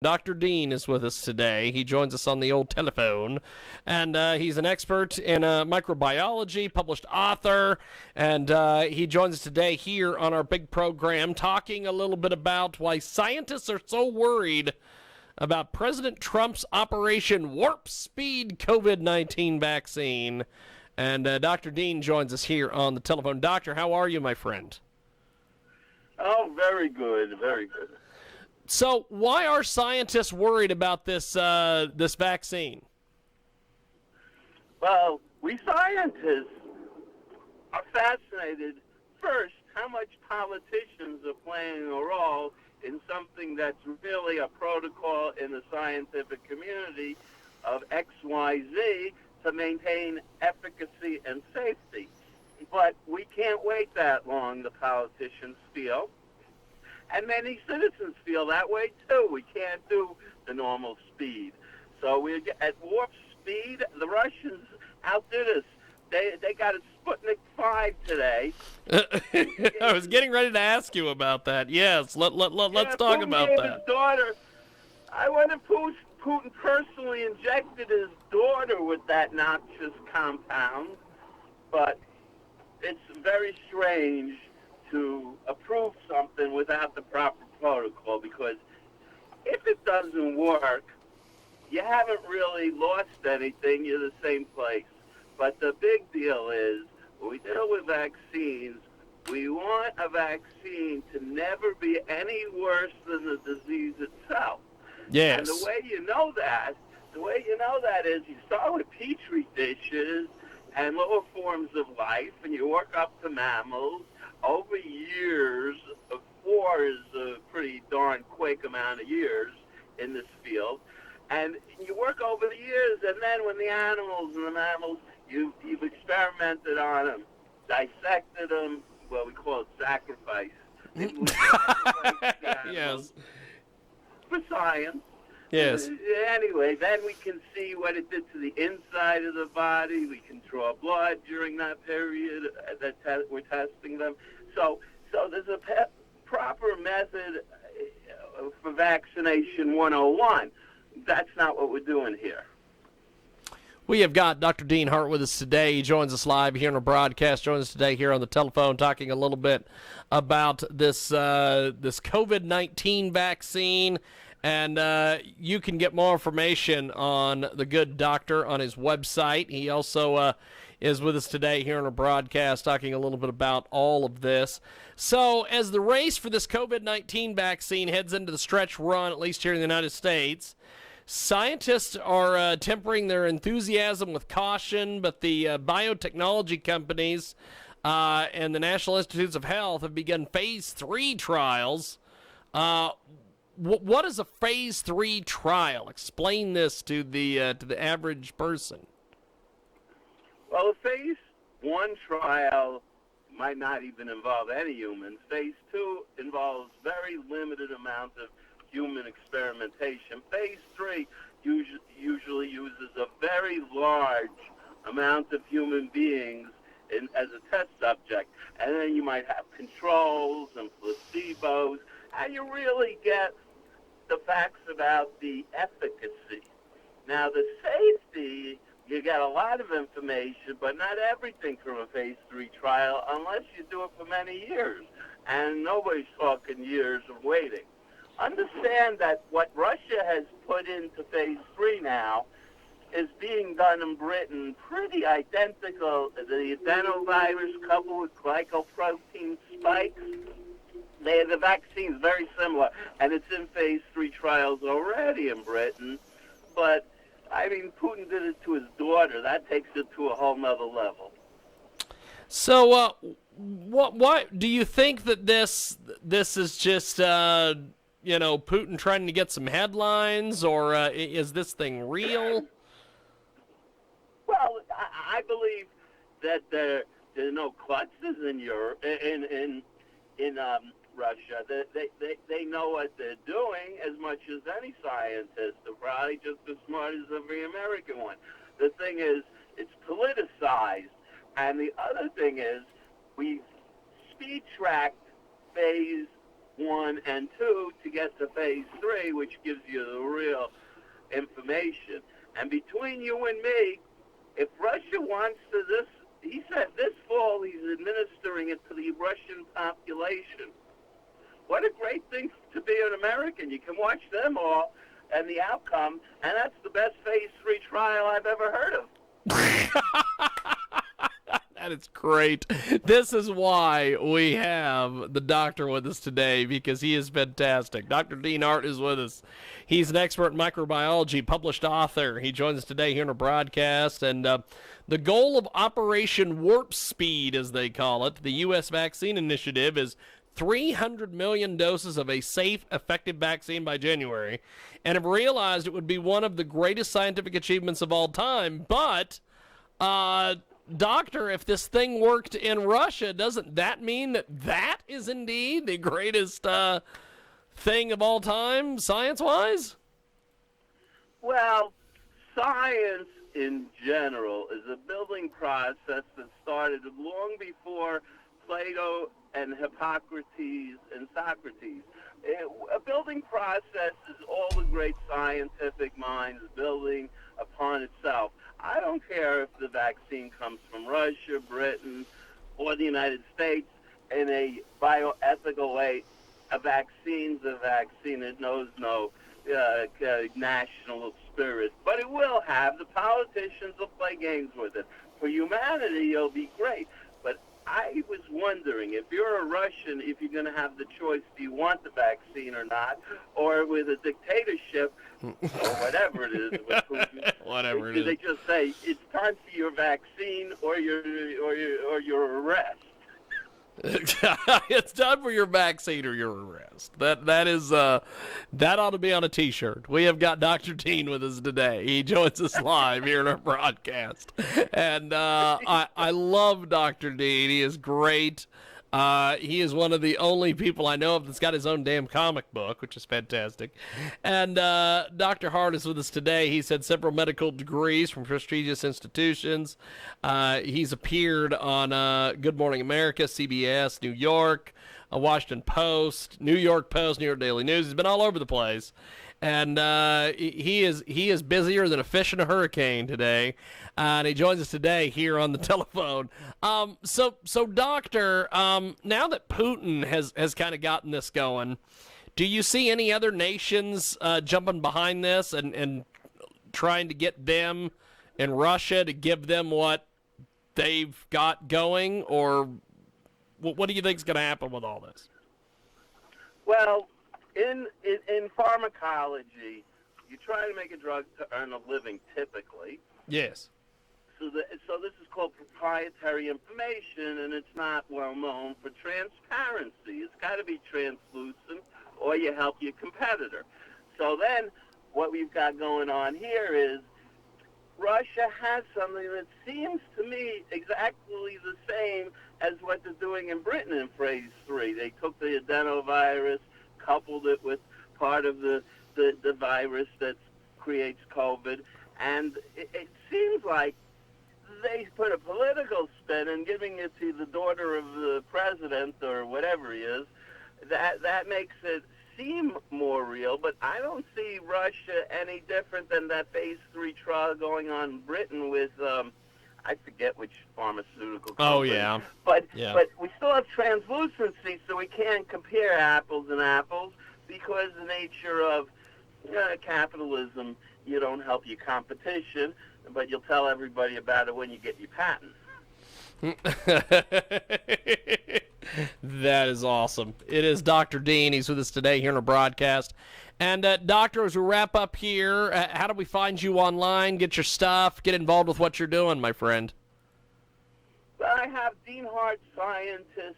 Dr. Dean is with us today. He joins us on the old telephone, and he's an expert in microbiology, published author, and he joins us today here on our big program talking a little bit about why scientists are so worried about President Trump's Operation Warp Speed COVID-19 vaccine. And Dr. Dean joins us here on the telephone. Doctor, how are you, my friend? Oh, very good, very good. So, why are scientists worried about this vaccine? Well, we scientists are fascinated, first, how much politicians are playing a role in something that's really a protocol in the scientific community of XYZ to maintain efficacy and safety. But we can't wait that long, the politicians feel. And many citizens feel that way, too. We can't do the normal speed. So we're at warp speed. The Russians outdid us. They got a Sputnik 5 today. I was getting ready to ask you about that. Yes, let's talk about that. His daughter. I wonder if Putin personally injected his daughter with that noxious compound. But it's very strange to approve something without the proper protocol, because if it doesn't work, you haven't really lost anything. You're the same place. But the big deal is, when we deal with vaccines, we want a vaccine to never be any worse than the disease itself. Yes. And the way you know that is you start with petri dishes and lower forms of life, and you work up to mammals. Over years, 4 is a pretty darn quick amount of years in this field. And you work over the years, and then when the animals and the mammals, you've experimented on them, dissected them, well, we call it sacrifice. Yes. For science. Yes. Anyway, then we can see what it did to the inside of the body. We can draw blood during that period that we're testing them. So there's a proper method for vaccination 101. That's not what we're doing here. We have got Dr. Dean Hart with us today. He joins us live here on our broadcast, joins us today here on the telephone, talking a little bit about this COVID-19 vaccine. And you can get more information on the good doctor on his website. He also is with us today here on our broadcast, talking a little bit about all of this. So as the race for this COVID-19 vaccine heads into the stretch run, at least here in the United States, scientists are tempering their enthusiasm with caution, but the biotechnology companies and the National Institutes of Health have begun phase 3 trials. What is a phase 3 trial? Explain this to the average person. Well, a phase 1 trial might not even involve any humans. Phase 2 involves very limited amount of human experimentation. Phase 3 usually uses a very large amount of human beings as a test subject. And then you might have controls and placebos, and you really get the facts about the efficacy. Now, the safety, you get a lot of information, but not everything from a phase 3 trial unless you do it for many years. And nobody's talking years of waiting. Understand that what Russia has put into phase 3 now is being done in Britain pretty identical. The adenovirus coupled with glycoprotein spikes, the vaccine's very similar, and it's in phase 3 trials already in Britain. But, I mean, Putin did it to his daughter. That takes it to a whole nother level. So, what do you think that this is just, Putin trying to get some headlines, or is this thing real? Well, I believe that there are no klutzes in Europe, in Russia. They know what they're doing as much as any scientist. They're probably just as smart as every American one. The thing is, it's politicized. And the other thing is, we speed-tracked phase 1 and 2 to get to phase 3, which gives you the real information. And between you and me, if Russia wants to he said this fall he's administering it to the Russian population. What a great thing to be an American. You can watch them all and the outcome, and that's the best phase 3 trial I've ever heard of. That is great. This is why we have the doctor with us today, because he is fantastic. Dr. Dean Hart is with us. He's an expert in microbiology, published author. He joins us today here in a broadcast. And the goal of Operation Warp Speed, as they call it, the U.S. vaccine initiative, is 300 million doses of a safe, effective vaccine by January, and have realized it would be one of the greatest scientific achievements of all time. But, Doctor, if this thing worked in Russia, doesn't that mean that is indeed the greatest thing of all time, science-wise? Well, science in general is a building process that started long before Plato and Hippocrates and Socrates. A building process is all the great scientific minds building upon itself. I don't care if the vaccine comes from Russia, Britain, or the United States in a bioethical way. A vaccine's a vaccine. It knows no national spirit. But it will have. The politicians will play games with it. For humanity, it'll be great. But I was wondering, if you're a Russian, if you're going to have the choice, do you want the vaccine or not? Or with a dictatorship, or whatever it is, with Putin, whatever it do is, they just say, it's time for your vaccine or your arrest? It's time for your vaccine or your arrest. That ought to be on a T-shirt. We have got Dr. Dean with us today. He joins us live here in our broadcast, and I love Dr. Dean. He is great. He is one of the only people I know of that's got his own damn comic book, which is fantastic. And Dr. Hart is with us today. He's had several medical degrees from prestigious institutions. He's appeared on Good Morning America, CBS, New York, Washington Post, New York Post, New York Daily News. He's been all over the place. And he is busier than a fish in a hurricane today. And he joins us today here on the telephone. So Doctor, now that Putin has kind of gotten this going, do you see any other nations jumping behind this and trying to get them in Russia to give them what they've got going? Or what do you think is going to happen with all this? Well, in pharmacology, you try to make a drug to earn a living, typically. Yes. So this is called proprietary information, and it's not well known for transparency. It's got to be translucent, or you help your competitor. So then, what we've got going on here is Russia has something that seems to me exactly the same as what they're doing in Britain in phase 3. They took the adenovirus, coupled it with part of the virus that creates COVID, and it seems like they put a political spin in giving it to the daughter of the president or whatever he is. That makes it seem more real, but I don't see Russia any different than that phase 3 trial going on in Britain with I forget which pharmaceutical company. Oh, yeah. But Yeah. we still have translucency, so we can't compare apples and apples because the nature of capitalism, you don't help your competition, but you'll tell everybody about it when you get your patent. That is awesome. It is Dr. Dean. He's with us today here in a broadcast. And, Doctor, as we wrap up here, how do we find you online, get your stuff, get involved with what you're doing, my friend? Well, I have Dean Hart Scientist